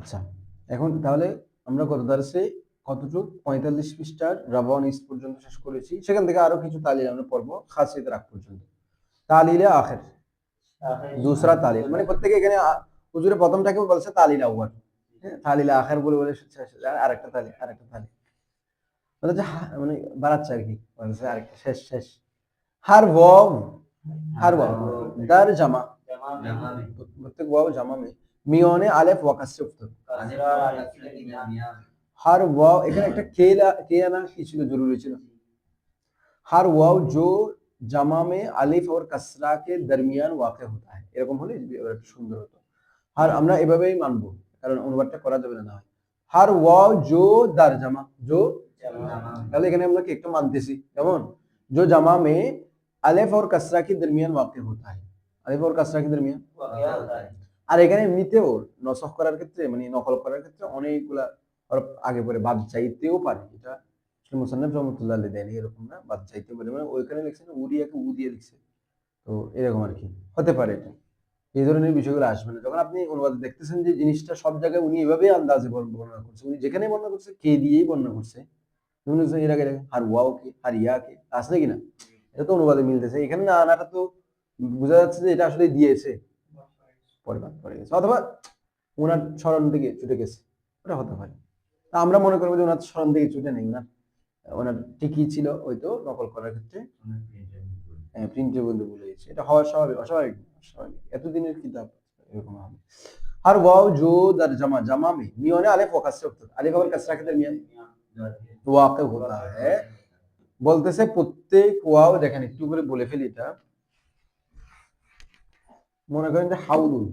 আচ্ছা, এখন তাহলে আমরা গত দার্সে কতটুক 45 পৃষ্ঠার রাবান ইস পর্যন্ত শেষ করেছি। সেখান থেকে আরো কিছু তালিল আমরা পড়বো খাসিয়তের আগ পর্যন্ত। তালিলে আখির, দুসরা তালিল মানে প্রত্যেকে এখানে হুজুরে প্রথমটাকে বলছে তালিল আউয়াল, হ্যাঁ, তালিল আখির বলে বলে আরেকটা তালিল মানে মানে বাড়াচ্ছে আর কি, বলছে আরেকটা শেষ শেষ। হার ওয়াও দার জামা, প্রত্যেক ওয়াও জামা মে মিয়নে আলেফ ওয়াকাস से उफ्तद। हर वाव এখানে একটা কে আনা কি ছিল, জরুরি ছিল। हर वाव जो জামা মে আলিফ और कसरा के दरमियान वाक़ होता है, এরকম হলে একটু সুন্দর হতো। আর আমরা এভাবেই মানবো, কারণ অনুবাদটা করা যাবে না। हर वाव जो দার জামা, जो তাহলে এখানে আমরা কি একটু মানতেছি, যেমন जो জামা মে আলিফ और कसरा के दरमियान वाक़ होता है, আলিফ और कसरा के दरमियान আর এখানে এমনিতেও নসখ করার ক্ষেত্রে মানে নকল করার ক্ষেত্রে অনেকগুলা হরফ আগে পরে বাদ যাইতেও পারে। এটা মুসান্নাফ রহমাতুল্লাহ আলাইহি দেন এরকম না, বাদ যাইতে পারে, মানে ওইখানে লিখছে না উরিয়াকে উ দিয়ে লিখছে, তো এরকম আর কি হতে পারে। এটা এই ধরনের বিষয়গুলো আসবে না যখন আপনি অনুবাদ দেখতেছেন যে জিনিসটা সব জায়গায় উনি এভাবেই আন্দাজে বর্ণনা করছে, উনি যেখানে বর্ণনা করছে কে দিয়েই বর্ণনা করছে। যেমন এর আগে আর ওয়াও কে আর ইয়া কে আসলে কিনা, এটা তো অনুবাদে মিলতেছে, এখানে না আনাটা তো বোঝা যাচ্ছে যে এটা আসলে দিয়েছে, পড়ে গেছে, অথবা ওনার স্মরণ থেকে ছুটে গেছে, ওটা হতে পারে। তা আমরা মনে করবো যে ওনার স্মরণ থেকে ছুটে নেই, ওনার ঠিকই ছিল, হয়তো নকল করার ক্ষেত্রে প্রিন্টে বলতে ভুলে গেছে, এটা হওয়ার স্বাভাবিক, অস্বাভাবিক এতদিনের কিতাব এরকম হবে। আর ওয়াও জো দার জামা, জামা মে মিয়নে আলিফ ওয়া কাসরা উফতাদ, আলিফ और कसरा के दरमियान वाक़ होता है। বলতেছে প্রত্যেক ওয়াও, দেখেন একটু করে বলে ফেলি, এটা মনে করেন যে হাউলুন,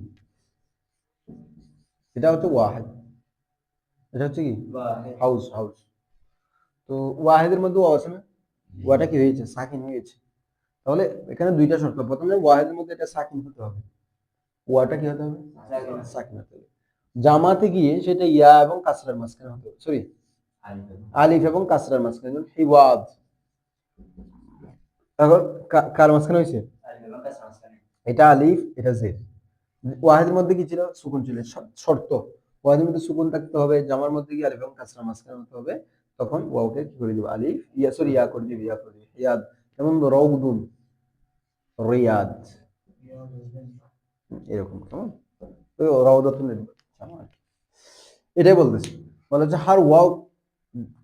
এটা হচ্ছে ওয়াহিদ, এটা হচ্ছে কি হাউস, তো ওয়াহিদের মধ্যে ওয়াও আছে না, ওয়াটা কি হয়েছে, সাকিন হয়েছে। তাহলে এখানে দুইটা শর্ত, প্রথমে ওয়াহিদের মধ্যে এটা সাকিন হতে হবে, ওয়াটা কি হতে হবে, সাকিন হতে হবে। জামাতে গিয়ে সেটা ইয়া এবং কাসরার মাঝখানে হতে হবে, সরি আলিফ এবং কাসরার মাঝখানে, যেমন হিওয়াদ, এখন কার মাঝখানে হয়েছে, এটা আলিফ এটা জেড। ওয়াহিদের মধ্যে কি ছিল, সুকুন ছিল, শর্ত ওয়াহিদের মধ্যে সুকুন থাকতে হবে, জামার মধ্যে কি আলিফ এবং কাসরার মাঝখানে হতে হবে, তখন ওয়াওকে কি করে দিব, আলিফ ইয়া সরি ইয়া করে দিব, ইয়াদ, যেমন রাউদুন, রিয়াদ, এরকম কেমন, তো রাউদাতুন এটাই বলতেছে। বলা হচ্ছে হার ওয়াও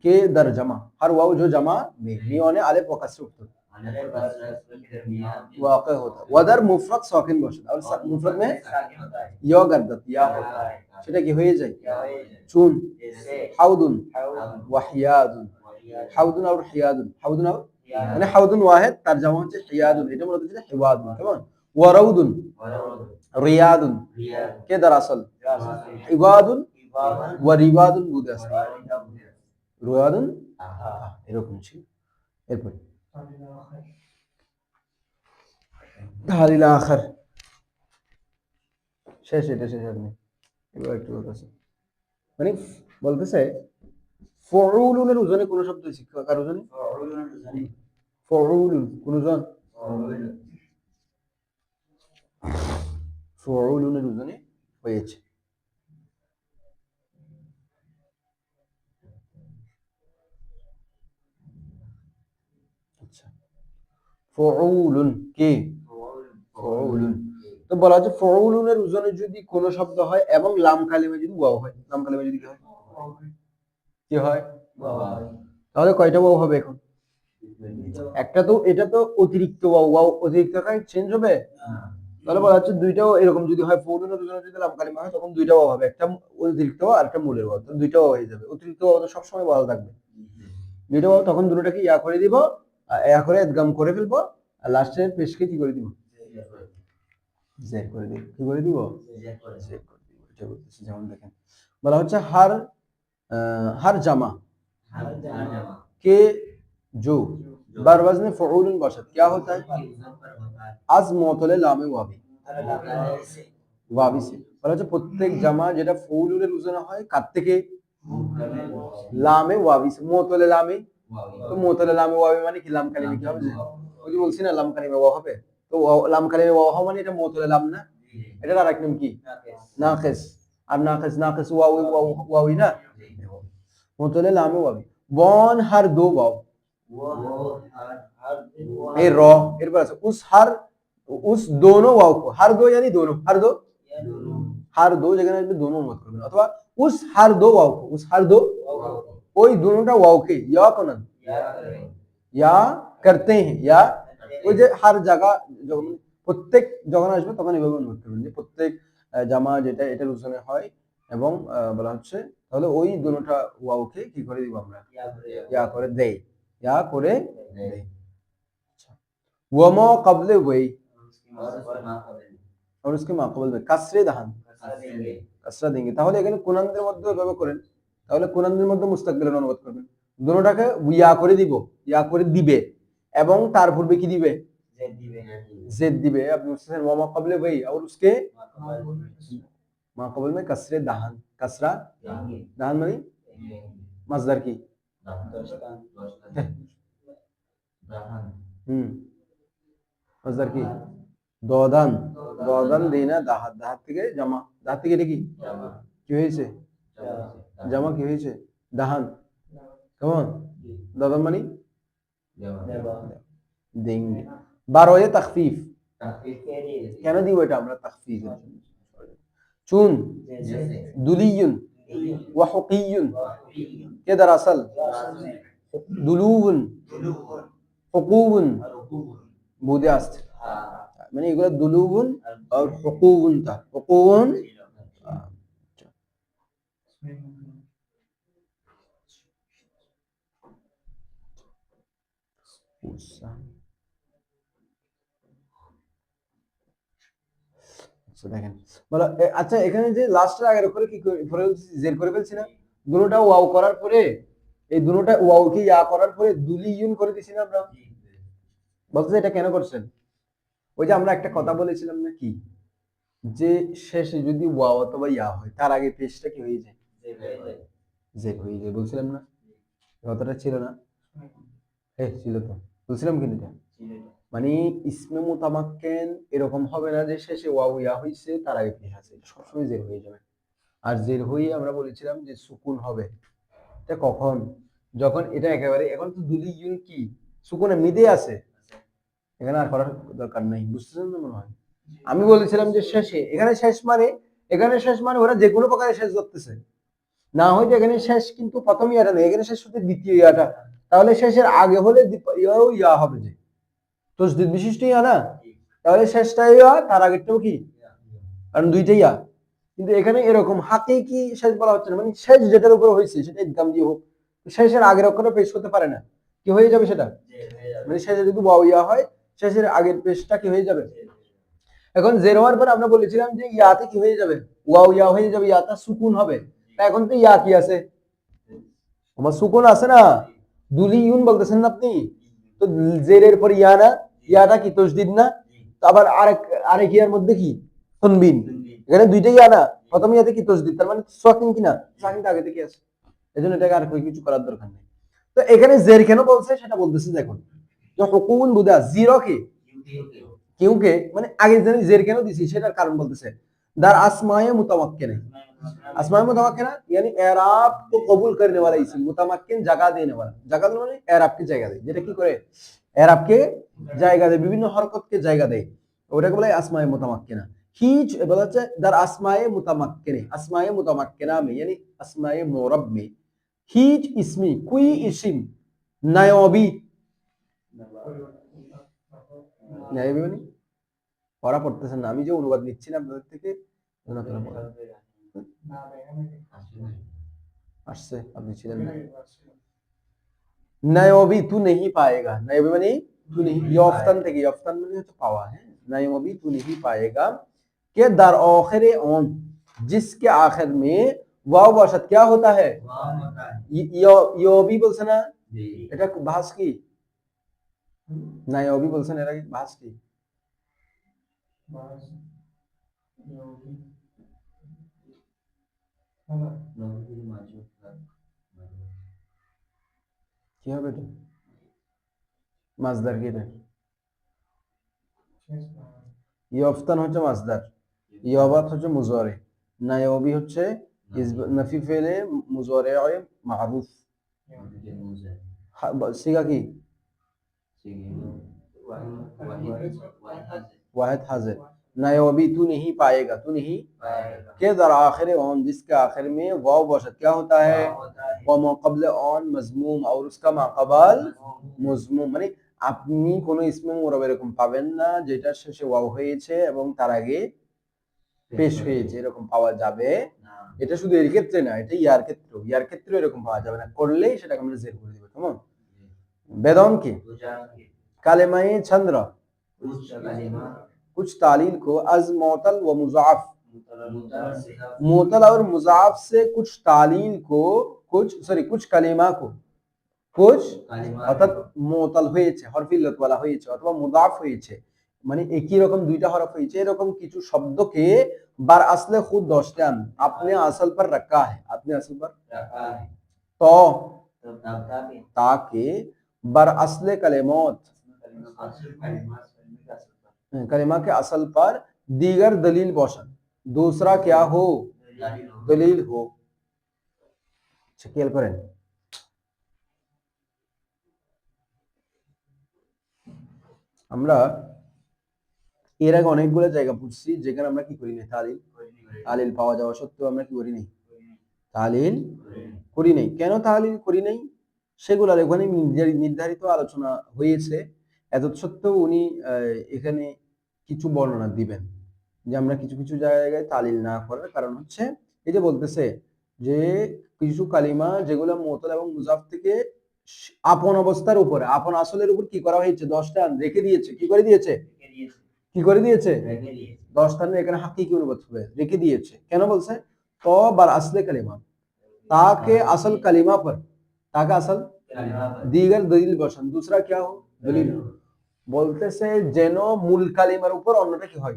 কে দার জামা, হার ওয়াও जो জামা में मियोने আলিফ ওয়া কাসরা উফতাদ वाक़ होता है, वदर मुफरद साकिन बशद, और मुफरद में या गद्दत या होता है, সেটা কি হয়ে যায়, চুন, হাউদুন ওয়া হিয়াদুন, হাউদুন আর হিয়াদুন, হাউদুন আর মানে হাউদুন ওয়াহিদ, তার জামা হচ্ছে হিয়াদুন, এটা মূলত হচ্ছে হিওয়াদুন, কেমন, ওয়া রাউদুন রিয়াদুন, কে দার আসল হিওয়াদুন ওয়া রিওয়াদুন বুদ আসল, রিওয়াদুন এরকম ছিল। এরপর তাহলিল আখির শেষ, এটা শেষ আপনি এবার একটু বলতেছে, মানে বলতেছে ফাউলুনের ওজনে কোন শব্দ হয়েছে, কার ওজনে, ফাউলুন কোন ওজন, ফাউলুনের ওজনে হয়েছে। আচ্ছা, ফাউলুন কে, ফাউলুন, তো বলা হচ্ছে ফাউলুনের ওজনে যদি কোন শব্দ হয় এবং লাম কালিমা যদি ওয়াও হয়, লাম কালিমা যদি কি হয়, কি হয়, তাহলে কয়টা ওয়াও হবে এখন, একটা, তো এটা তো অতিরিক্ত ওয়াও, ওয়াও অতিরিক্ত কাই চেঞ্জ হবে, তাহলে বলা হচ্ছে দুইটাও এরকম যদি হয়, ফাউলুনের ওজনে যদি লাম কালিমা হয় তখন দুইটা ওয়াও হবে, একটা অতিরিক্ত ওয়াও আর একটা মূলের ওয়াও, তাহলে দুইটা ওয়াও হয়ে যাবে। অতিরিক্ত ওয়াও তো সবসময় ভালো থাকবে, দুইটা ওয়াও, তখন দুটোটাকে ইয়া করে দিব, ইয়া করে ইদগাম করে ফেলবো, আর লাস্টের পেশকে কি করে দিব, জেড করে দিব, কি করে দিব, জেড করে দিব, এটা বলতেছি। যেমন দেখেন বলা হচ্ছে हर जमा के जो बर वज़न फ़ऊल बशद क्या होता है, आज मोतले लामे वावी, वावी से বলা হচ্ছে প্রত্যেক জামা যেটা ফাউলুনের ওজনে হয় কার থেকে, লামে ওয়াবি সে, মোতলে লামে, তো মোতলে লামে ওয়াবি মানে কি, লাম কালিমা কি হবে, ওই যে বলছি না লাম কালিমা ওয়া হবে, তো লাম কালিমা ওয়া হওয়া মানে এটা মোতলে লাম না, এটার আরেক নাম কি, নাকিস, আর নাকিস ওয়াওই না, মুতলে লামে ওয়াবি বন হার দো ওয়াও এই র এরপর আছে उस दोनों वाव को हर दो यानी दोनों हर दो जगह আসবে दोनों মত করবেন অথবা उस हर दो वाव को उस हर दो ওই দুটোটা ওয়াও কে ইয়া কোনান ইয়া করতে हैं या ওই যে হার জায়গা যখন প্রত্যেক যখন আসবে তখন এভাবে অনুবাদ করবেন যে প্রত্যেক জামা যেটা এটার উজনে হয় এবং বলা হচ্ছে তাহলে ওই দুটোটা ওয়াওকে কি করে দিব আমরা ইয়া করে দেই ইয়া করে দেই ওয়ামা ক্বাবলে ওয়াই और उसके माकबल में কাসরে দাহান কাসরা দেंगे তাহলে এখানে কুনানদের মধ্যে এভাবে করেন তাহলে কুনানদের মধ্যে মুস্তাকবিলের অনুবাদ করবেন দুটোটাকে ইয়া করে দিব ইয়া করে দিবে এবং তার পূর্বে কি দিবে জেদ দিবে আপনি বুঝছেন ওয়ামা ক্বাবলে ওয়াই और उसके माकबल में कसरे दाहन कसरा दाहन মানে मजदर की मजदर की দদান দদান দেনা দাহাত দাহাত থেকে জামা দাহাত থেকে এটা কি হয়েছে জামা কি হয়েছে দাহান কেমন দদান মানে দেंगे বারোয়ে তাখফিফ কেন দিব এটা আমরা তাখফিফ চুন দুলিয়ুন ওয়া হুকিয়ুন কে দরাসল দুলুউন হুকুউন বুদে আসছে মানে এগুলো দুলুবুন আর হুকুবুন তা হুকুবুন দেখেন বলো আচ্ছা এখানে যে লাস্টের আগের উপরে কি জের করে ফেলছি না দুটোটা ওয়াও করার পরে এই দুটোটা ওয়াও কি ইয়া করার পরে দুলিয়ুন করে দিছি না আমরা বলতে এটা কেন করছেন ওই যে আমরা একটা কথা বলেছিলাম না কি যে শেষে যদি ওয়াও অথবা ইয়া হয় তার আগে পেশটা কি হয়ে যায় জের হয়ে যায় বলছিলাম না কথাটা ছিল না ছিল তো বলছিলাম কিন্তু মানে ইসমে মুতামাক্কিন এরকম হবে না যে শেষে ওয়াও ইয়া হইছে তার আগে পেশ আছে সবসময় জের হয়ে যাবে আর জের হয়ে আমরা বলেছিলাম যে সুকুন হবে এটা কখন যখন এটা একেবারে এখন তো দুলিয়ুন কি সুকুনে মিদে আছে এখানে আর করার দরকার নাই বুঝতেছেন তো মনে হয় আমি বলেছিলাম যে শেষে এখানে শেষ মানে ওরা যে কোনো প্রকারে শেষ করতেছে না হয়তো এখানে শেষ কিন্তু প্রথম ইয়াটা নেই এখানে শেষ হতে দ্বিতীয় ইয়াটা তাহলে শেষের আগে হলে ইয়া হবে যে তসদিদ বিশিষ্ট ইয়া না তাহলে শেষটা ইয়া তার আগেরটাও কি কারণ দুইটাই ইয়া কিন্তু এখানে এরকম হাকিকি শেষ বলা হচ্ছে না মানে শেষ যেটার উপর হয়েছে সেটা ইদগাম দিয়ে হোক শেষের আগের অক্ষরে পেশ করতে পারে না কি হয়ে যাবে সেটা মানে শেষে যদি ওয়াও ইয়া হয় শেষের আগের পেশটা কি হয়ে যাবে এখন জের হওয়ার পর আমরা বলেছিলাম যে ইয়াতে কি হয়ে যাবে ওয়াও ইয়া হয়ে যাবে ইয়াটা সুকুন হবে এখন তো ইয়া কি আছে আমার সুকুন আছে না দুলিয়ুন বলতেছেন না আপনি তো জেরের পর ইয়া না ইয়াটা কি তাসদীদ না তো আবার আরেক ইয়ার মধ্যে কি তানবিন এখানে দুইটাই ইয়া না প্রথম ইয়াতে কি তাসদীদ তার মানে সাকিন কি না সাকিনটা আগে থেকে আছে এজন্য এটাকে আর কিছু করার দরকার নেই তো এখানে জের কেন বলছে সেটা বলতেছে দেখুন যে হুকুমুন বুদা জিরো কি क्योंकि মানে আগে জানি জের কেন দিছি সেটার কারণ বলতেছে দার আসমায়ে মুতামাক্কিনা আসমায়ে मुतमक्किना यानी एराब को कबूल करने वाला इस्म मुतमक्किन जगह देने वाला जगह মানে एराब की জায়গা দেয় যেটা কি করে एराब के জায়গা দেয় বিভিন্ন হরকতকে জায়গা দেয় ওটাকে বলে আসমায়ে মুতামাক্কিনা हिज বলা হচ্ছে দার আসমায়ে मुतमक्किना में यानी আসমায়ে मुरब में हिज इसमी कोई इस्म नायबी নাইবি মানে পড়া পড়তেছেন না আমি যে অনুবাদ নিচ্ছি না আপনাদের থেকে আসছে আপনি ছিলেন না নাইবি তু नहीं पाएगा নাইবি মানে তু नहीं यफ्तान থেকে यफ्तान মানে হচ্ছে পাওয়া হ্যাঁ नाइबी तू नहीं पाएगा के दर आखिर ऑन जिसके आखिर में वाव वाशत क्या होता है योबी বলছ না এটা ভাস কি नाइबी বলছেন এরা কি ভাস কি কি হবে এটা মাসদার কি এটা ইয়ফতান হচ্ছে মাসদার ইয়াবাত হচ্ছে মুজারে নায়াবি হচ্ছে নাফি ফেলে মুজারে মারুফ। সিগা কি? वाहिद हाजिर। नायाबी तू नहीं पाएगा, तू नहीं के दर आखिर ऑन, जिसके आखिर में वाव बशत क्या होता है? व माक़बल ऑन मजमूम, और उसका माक़बल मजमूम। মানে আপনি কোন ইসমে মুরব এরকম পাবেন না যেটা শেষে ওয়াও হয়েছে এবং তার আগে পেশ হয়েছে, এরকম পাওয়া যাবে না। এটা শুধু এর ক্ষেত্রে না, এটা ইয়ার ক্ষেত্রেও এরকম পাওয়া যাবে না, করলেই সেটাকে আমরা জের করে দেব। কেমন? বেদন কি কালেমায়ে চন্দ্র कुछ तालील को अज मोतल व मुजाफ, मोतल और मुजाफ से कुछ तालील को, कुछ कलिमा को, कुछ অর্থাৎ মোতাল হয়েছে, হরফ ইল্লত ওয়ালা হয়েছে অথবা মুদাফ হয়েছে, মানে একই রকম দুইটা হরফ হয়েছে, এরকম কিছু শব্দকে বার আসলে খুদ দশটান আপনি আসল पर रखा है, आपने असल पर रखा है, तो ताकि बर असले कलेमत, कलिमा के असल पर दीगर दलील बौशन, दूसरा क्या हो? दलील हो। खेल करें। আমরা এর আগে অনেকগুলো জায়গা পড়ছি যেখানে আমরা কি করি না, তালিল পাওয়া যাওয়া সত্ত্বেও আমরা কি করি নাই, তালিল করি নাই। কেন তালিল করি নাই সেগুলোর ওখানে নির্ধারিত আলোচনা হয়েছে। এত সত্ত্বেও উনি এখানে কিছু বর্ণনা দিবেন যে আমরা কিছু কিছু জায়গায় তালিল না করার কারণ হচ্ছে এই যে বলতেছে যে কিছু কালিমা যেগুলো মুতাল এবং মুজাফ থেকে আপন অবস্থার উপরে, আপন আসলের উপর কি করা হয়েছে, 10টা রেখে দিয়েছে। কি করে দিয়েছে? কি করে দিয়েছে? 10টা এখানে হাকিকি অনুবাদ হবে, রেখে দিয়েছে। কেন বলছে? তো বার আসলে কালিমা, ताकि असल कलिमा पर, ताकि असल दीगर दलील बसन, दूसरा क्या हो? दलील। বলতেছে যেন মূল কালিমার উপর অন্যটা কি হয়,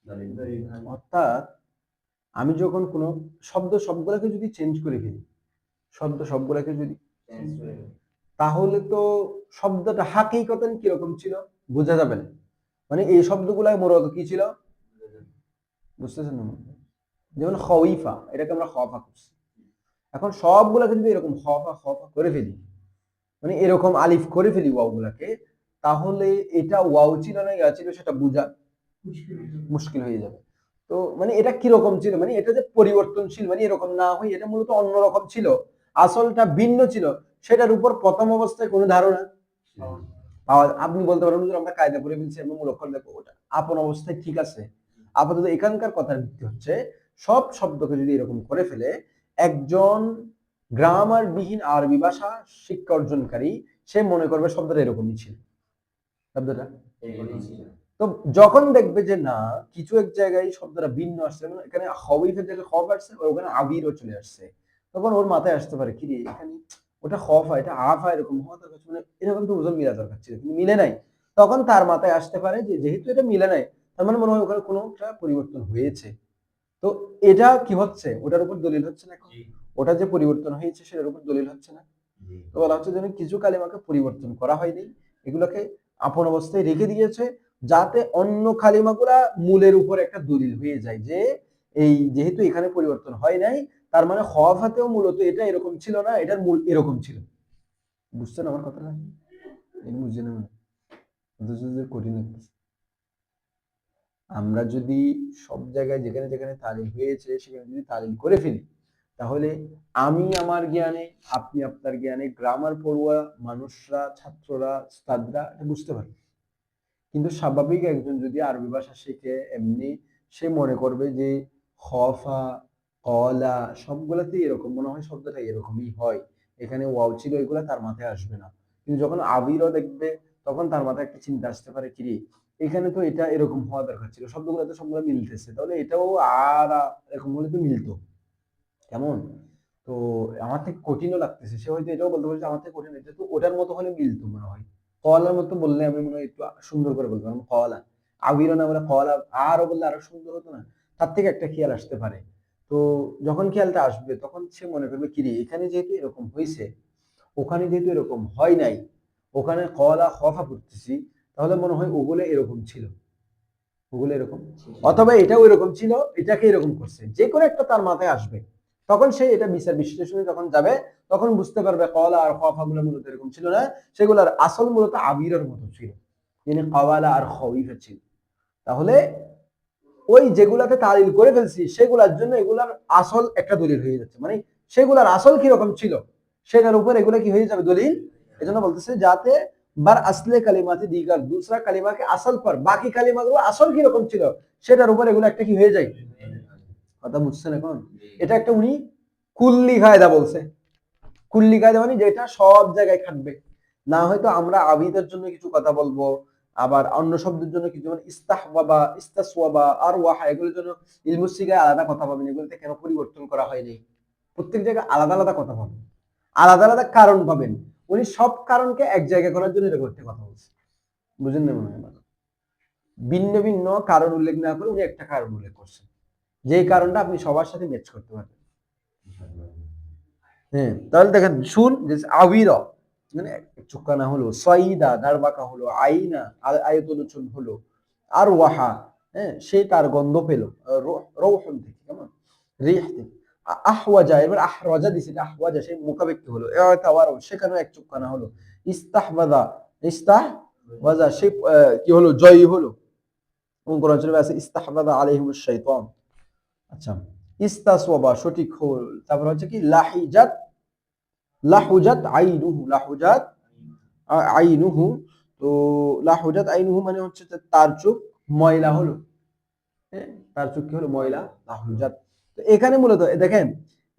দলিল। অর্থাৎ আমি যখন কোন সবগুলোকে যদি চেঞ্জ করে ফেলি, সবগুলোকে যদি চেঞ্জ করে ফেলি, তাহলে তো শব্দটা হাকিকতান কি রকম ছিল বোঝা যাবে না। মানে এই শব্দগুলো মূলত কি ছিল বুঝতেছেন না? যেমন খওয়িফা, এটাকে আমরা খফা করছি। এখন সবগুলোকে যদি এরকম খফা করে ফেলি, মানে এরকম আলিফ করে ফেলি ওয়াওগুলোকে, তাহলে এটা ওয়াও ছিল না ইয়া ছিল সেটা বোঝা মুশকিল হয়ে যাবে। তো মানে এটা কি রকম ছিল, মানে এটা যে পরিবর্তনশীল, মানে এরকম না হই এটা মূলত অন্যরকম ছিল, আসলটা ভিন্ন ছিল, সেটার উপর প্রথম অবস্থায় কোনো ধারণা আপনি বলতে পারেন যে আমরা কায়দা করে ফেলছি, আমরা মূল অক্ষর দেখো, ওটা আপন অবস্থায় ঠিক আছে। আপাতত এখানকার কথার ভিত্তি হচ্ছে সব শব্দকে যদি এরকম করে ফেলে, একজন গ্রামার বিহীন আরবি ভাষা শিক্ষা অর্জনকারী সে মনে করবে শব্দটা এরকমই ছিল, শব্দটা তো যখন দেখবে যে না কিছু এক জায়গায় শব্দটা ভিন্ন আসছে, মানে এখানে খবিফের জায়গায় খফ আসছে, ওখানে আবিরও চলে আসছে, তখন ওর মাথায় আসতে পারে কি রে এখানে ওটা খফ এটা আফা এরকম হওয়া দরকার, মানে এরকম তো ওজন মিলা দরকার ছিল কিন্তু মিলে নাই। তখন তার মাথায় আসতে পারে যে যেহেতু এটা মিলে নাই, তার মানে মনে হয় ওখানে কোনো একটা পরিবর্তন হয়েছে। তো এটা কি হচ্ছে, ওটার উপর দলিল হচ্ছে না, ওটা যে পরিবর্তন হয়েছে সেটার উপর দলিল হচ্ছে না। তো বলা হচ্ছে যেন কিছু কালিমাকে পরিবর্তন করা হয়নি, এগুলোকে আপন অবস্থায় রেখে দিয়েছে, যাতে অন্য কালিমাগুলা মূলের উপর একটা দলিল হয়ে যায় যে এই যেহেতু এখানে পরিবর্তন হয় নাই, তার মানে খফাতেও মূলত এটা এরকম ছিল না, এটার মূল এরকম ছিল। বুঝছেন আমার কথাটা? বুঝে না কঠিন লাগতেছে। আমরা যদি সব জায়গায় যেখানে যেখানে তালিল হয়েছে সেখানে যদি তালিল করে ফেলি, তাহলে আমি আমার জ্ঞানে, আপনি আপনার জ্ঞানে, গ্রামার পড়ুয়া মানুষরা, ছাত্ররা, উস্তাদরা এটা বুঝতে পারে। কিন্তু স্বাভাবিক একজন যদি আরবি ভাষা শিখে এমনি, সে মনে করবে যে খফা কলা সবগুলাতেই এরকম মনে হয়, শব্দটা এরকমই হয়, এখানে ওয়াও ছিল, এগুলা তার মাথায় আসবে না। কিন্তু যখন আবিরও দেখবে তখন তার মাথায় একটা চিন্তা আসতে পারে কি রে এখানে তো এটা এরকম হওয়া দরকার ছিল, শব্দগুলো তো সবগুলো মিলতেছে, তাহলে এটাও আর এরকম হলে তো মিলতো। কেমন? তো আমার থেকে কঠিনও লাগতেছে, সে হয়তো এটাও বলতে পারছে আমার থেকে কঠিন, এটা তো ওটার মতো হলে মিলতো মনে হয়। কলার মতো বললে আমি মনে হয় একটু সুন্দর করে বলতে পারবো, কলা আবিরও না বলে কলা, আরো বললে আরো সুন্দর হতো না, তার থেকে একটা খেয়াল আসতে পারে। তো যখন খেয়ালটা আসবে তখন সে মনে করবে কিরে এখানে যেহেতু এরকম হয়েছে, ওখানে যেহেতু এরকম হয় নাই, ওখানে কলা খফা পড়তেছি, তাহলে মনে হয় ওগুলো এরকম ছিল, ওগুলো এরকম, অথবা এটাও এরকম ছিল, এটাকে এরকম করছে, যে কোনো একটা তার মাথায় আসবে, তখন সে এটা বিচার বিশ্লেষণে যখন যাবে তখন বুঝতে পারবে কওয়ালা আর খফা গুলো মূলত এরকম ছিল না, সেগুলোর আসল মূলত আবিরের মতো ছিল, মানে কওয়ালা আর খওয়িফা ছিল। তাহলে ওই যেগুলাকে তালিল করে ফেলছি সেগুলোর জন্য এগুলার আসল একটা দলিল হয়ে যাচ্ছে, মানে সেগুলার আসল কি রকম ছিল সেটার উপর এগুলা কি হয়ে যাবে দলিল। এজন্য বলতেছে যাতে বার আসলে কালিমাতে দিগার দুসরা কালিমাকে আসল পর বাকি কালিমাগুলো আসল কি রকম ছিল সেটার উপর এগুলো একটা কি হয়ে যায়। কথা বুঝছেন এখন? এটা একটা উনি কুল্লি কায়দা বলছে। কুল্লি কায়দা মানে যেটা সব জায়গায় খাটবে, না হয়তো আমরা আবিদের জন্য কিছু কথা বলবো, আবার অন্য শব্দের জন্য কিছু, যেমন ইস্তাহওয়াবা, ইস্তাসওয়াবা আর ওয়াহা, এগুলোর জন্য ইলমুসিগায় আলাদা কথা পাবেন, এগুলোতে কেন পরিবর্তন করা হয়নি, প্রত্যেক জায়গায় আলাদা আলাদা কথা পাবেন, আলাদা আলাদা কারণ পাবেন। উনি সব কারণকে এক জায়গায় করার জন্য এরকম একটা কথা বলছে, বুঝেন না মনে হয়? ভিন্ন ভিন্ন কারণ উল্লেখ না করে উনি একটা কারণ উল্লেখ করছেন, যেই কারণটা আপনি সবার সাথে ম্যাচ করতে পারবেন। হ্যাঁ, তাহলে দেখেন শুন যে আবিরা মানে চুকানা হলো, সয়দা দারবাকা হলো, আইনা আয়তনুচন হলো, আর ওয়াহা, হ্যাঁ সে তার গন্ধ পেল রৌহন থেকে, কেমন রিহ থেকে, আহওয়াজা, এবার আহওয়াজা দিছে, আহওয়াজা সে মুখাব্যক্তি হলো, এতাওয়ার সেখানেও এক চুকানা হলো, ইস্তাহবাদা, ইস্তাহওয়াজা সে কি হলো জয়ী হলো, কোরআন শরীফে আছে ইস্তাহবাদা আলাইহিমুশ শাইতান। আচ্ছা, ইস্তাসওয়াবা সঠিক হল, তারপর হচ্ছে কি লাহিজাত, লাহুজাত আইনুহু, লাহুজাত আইনুহু, তো লাহুজাত আইনুহু মানে হচ্ছে তার চোখ ময়লা হলো, হ্যাঁ তার চোখ কি হলো ময়লা, লাহুজাত। তো এখানে মূলত দেখেন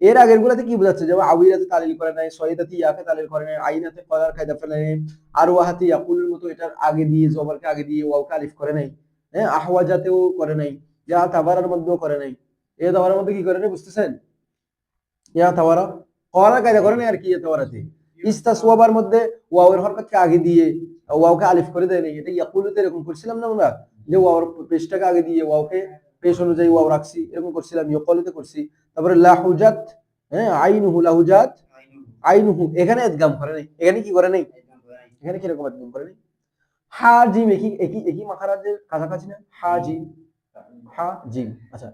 এর আগের গুলাতে কি বোঝাচ্ছে, যেমন আউইরাতে তালিল করে নাই, সয়দাতি ইয়াকে তালিল করে নাই, আইনাতে কলার কায়দা ফেলে নাই, আর ওয়াহাতি ইয়াকুলের মতো এটার আগে দিয়ে জবরকে আগে দিয়ে ওয়াওকে আলিফ করে নাই, হ্যাঁ আহওয়াজাতেও করে নাই, ইয়া তাবারার মধ্যেও করে নাই, এ তাবারার মধ্যে কি করে নাই বুঝতেছেন, ইয়া তাওয়ারা কলার কায়দা করে নাই আর কি, ইয়া তাওয়ারাতে ইস্তাসওয়াবার মধ্যে ওয়াওয়ের হরকতকে আগে দিয়ে ওয়াওকে আলিফ করে দেয় নাই, এটা ইয়াকুলুতে এরকম করছিলাম না আমরা, যে ওয়াওর পেশটাকে আগে দিয়ে ওয়াওকে পেশ অনুযায়ী ওয়াও রাখছি, এরকম করছিলাম, ইয়াকুলুতে করছি। তারপরে লাহুজাত, হ্যাঁ আইনুহু, লাহুজাত আইনুহু, এখানে ইদগাম করে নাই, এখানে কি করে নাই, এখানে কি রকম ইদগাম করে নাই, হা জিম একই একই একই মাখারাজের কাছাকাছি না, হা জিম, হা জিম। আচ্ছা,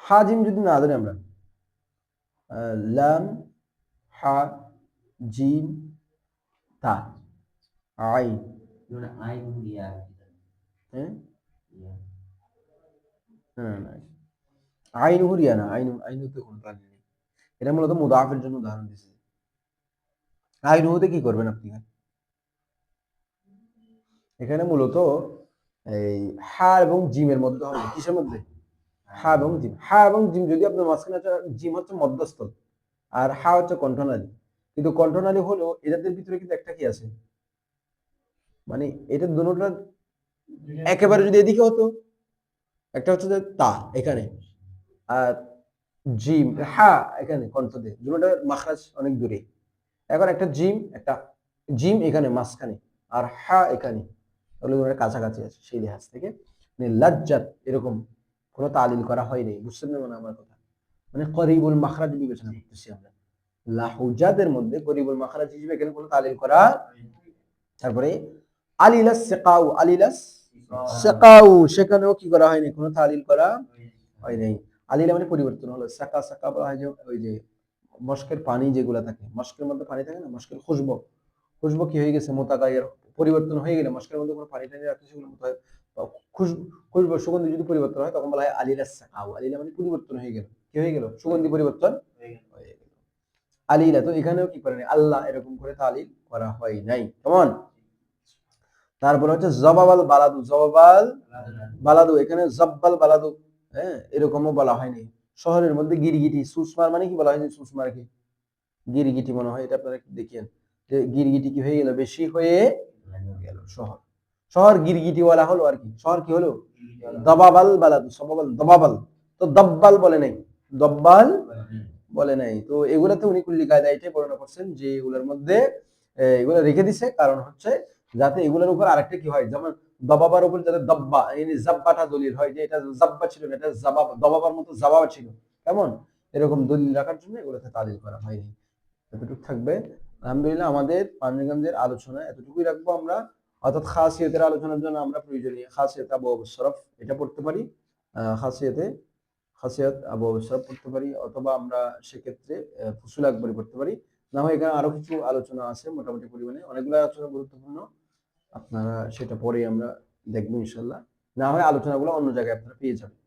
হা জিম যদি না জানি আমরা, লাম, হা, জিম, তা, আইন, হ্যাঁ না আইন হুরিয়া না, আইন আইনুতে কোনো প্রাণী নেই, এটা মূলত মুদাফের জন্য উদাহরণ দিয়েছে। আইন হতে কি করবেন আপনি, এখানে মূলত এই হা এবং জিমের মধ্যে হবে, কিসের মধ্যে, হা এবং জিম, হা এবং জিম যদি আপনার মাঝখানে আছে, জিম হচ্ছে মধ্যস্থ আর হা হচ্ছে কণ্ঠনালী, কিন্তু কণ্ঠনালী হলো এদের ভিতরে কিন্তু একটা কি আছে, মানে এটা দুটোটা একেবারে যদি এদিকে হতো, একটা হচ্ছে যে তা এখানে, আর জিম হা এখানে কণ্ঠ দিয়ে, দুটোটার মাখরাজ অনেক দূরে, এখন একটা জিম, একটা জিম এখানে মাঝখানে আর হা এখানে, তাহলে দুটোর কাছাকাছি আছে, সেই লিহাজ থেকে মানে লাজ্জাত এরকম কোনো তালিল করা হয়নি, বুঝছেন না মানে আমার কথা, মানে করিবুল মাখরাজ বিবেচনা করতেছি আমরা, লাহুজাদের মধ্যে করিবুল মাখরাজ হিসেবে এখানে কোনো তালিল করা। তারপরে আলিলাস সিকাউ, আলিলাস সিকাউ সেখানেও কি করা হয়নি, কোনো তালিল করা হয় নাই। আলিলা মানে পরিবর্তন হলো, সাকা সাকা বলা হয় যে ওই যে মস্কের পানি যেগুলা থাকে, মস্কের মধ্যে পানি থাকে না, মস্কের খুশবু, খুশবু কি হয়ে গেছে মোতাগায়ের, পরিবর্তন হয়ে গেলে মস্কের মধ্যে কোনো পানি টানি রাখলে সেগুলো খুশবু সুগন্ধি যদি পরিবর্তন হয় তখন বলা হয় আলিলাস সাকাউ, আলিলা মানে পরিবর্তন হয়ে গেল, কি হয়ে গেল, সুগন্ধি পরিবর্তন হয়ে গেল, আলিলা। তো এখানেও কি করেনি আল্লাহ এরকম করে তালিল করা হয় নাই, কেমন। তারপরে হচ্ছে জবাবাল বালাদু, জবাবাল বালাদু, এখানে জব্বাল বালাদু, হ্যাঁ এরকমও বলা হয়নি। শহরের মধ্যে গিরগিটি, সুসমার মানে কি বলা হয়নি, সুসমার কি গিরগিটি মনে হয়, এটা আপনারা একটু দেখেন যে গিরগিটি কি হয়ে গেল, বেশি হয়ে গেল শহর, শহর গিরগিটিওয়ালা হলো আর কি, শহর কি হলো দবাবাল বালাদু, সবাবাল দবাবাল, তো দব্বাল বলে নাই, দব্বাল বলে নাই। তো এগুলাতে উনি কুল্লি কায়দা এটাই বর্ণনা করছেন যে এগুলোর মধ্যে এগুলো রেখে দিছে, কারণ হচ্ছে যাতে এগুলোর উপর আরেকটা কি হয়, যেমন দবাবার উপর যাতে দব্বা এই জাব্বাটা দলিল হয়, যে এটা জাব্বা ছিল না, এটা জাবাব, দবাবার মতো জাবাবা ছিল, কেমন এরকম দলিল রাখার জন্য এগুলোতে তালিল করা হয়নি। এতটুকু থাকবে। আলহামদুলিল্লাহ, আমাদের পাঞ্জাগঞ্জের আলোচনা এতটুকুই রাখবো আমরা। অর্থাৎ খাসিয়তের আলোচনার জন্য আমরা প্রয়োজনীয় খাসিয়ত আবওয়াব সরফ এটা পড়তে পারি, খাসিয়াত আবওয়াব সরফ পড়তে পারি, অথবা আমরা সেক্ষেত্রে ফুসুল আকবরী পড়তে পারি। না হয় এখানে আরো কিছু আলোচনা আছে মোটামুটি পরিমাণে, অনেকগুলো আলোচনা গুরুত্বপূর্ণ, আপনারা সেটা পরে আমরা দেখবো ইনশাল্লাহ। না হয় আলোচনাগুলো অন্য জায়গায় আপনারা পেয়ে যাবেন।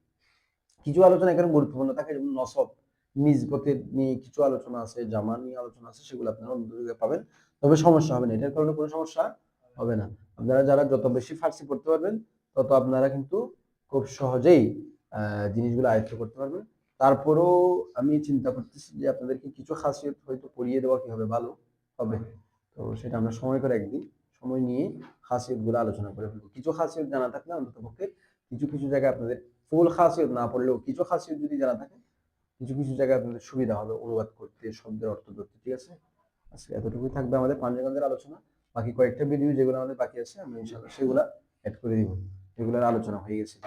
কিছু আলোচনা এখানে গুরুত্বপূর্ণ থাকে, যেমন নসব নিজবতের নিয়ে কিছু আলোচনা আছে, জামা নিয়ে আলোচনা আছে, সেগুলো আপনারা অন্য জায়গায় পাবেন। তবে সমস্যা হবে না, এটার কারণে কোনো সমস্যা হবে না। আপনারা যারা যত বেশি ফার্সি পড়তে পারবেন তত আপনারা কিন্তু খুব সহজেই জিনিসগুলো আয়ত্ত করতে পারবেন। তারপরেও আমি চিন্তা করতেছি যে আপনাদেরকে কিছু খাসিয়ত হয়তো পড়িয়ে দেওয়া কি হবে, ভালো হবে। তো সেটা আমরা সময় করে একদিন সময় নিয়ে খাসিয়ত গুলো আলোচনা করে ফেলবো। কিছু খাসিয়ত জানা থাকলে অন্তত পক্ষে কিছু কিছু জায়গায় আপনাদের ফুল খাসিয়ত না পড়লেও কিছু খাসিয়ত যদি জানা থাকে, কিছু কিছু জায়গায় আপনাদের সুবিধা হবে অনুবাদ করতে, শব্দের অর্থ ধরতে। ঠিক আছে, আজকে এতটুকুই থাকবে আমাদের পাঞ্জাগঞ্জের আলোচনা। বাকি কয়েকটা ভিডিও যেগুলো আমাদের বাকি আছে আমরা ইনশাআল্লাহ সেগুলা অ্যাড করে দিব, এগুলোর আলোচনা হয়ে গেছে।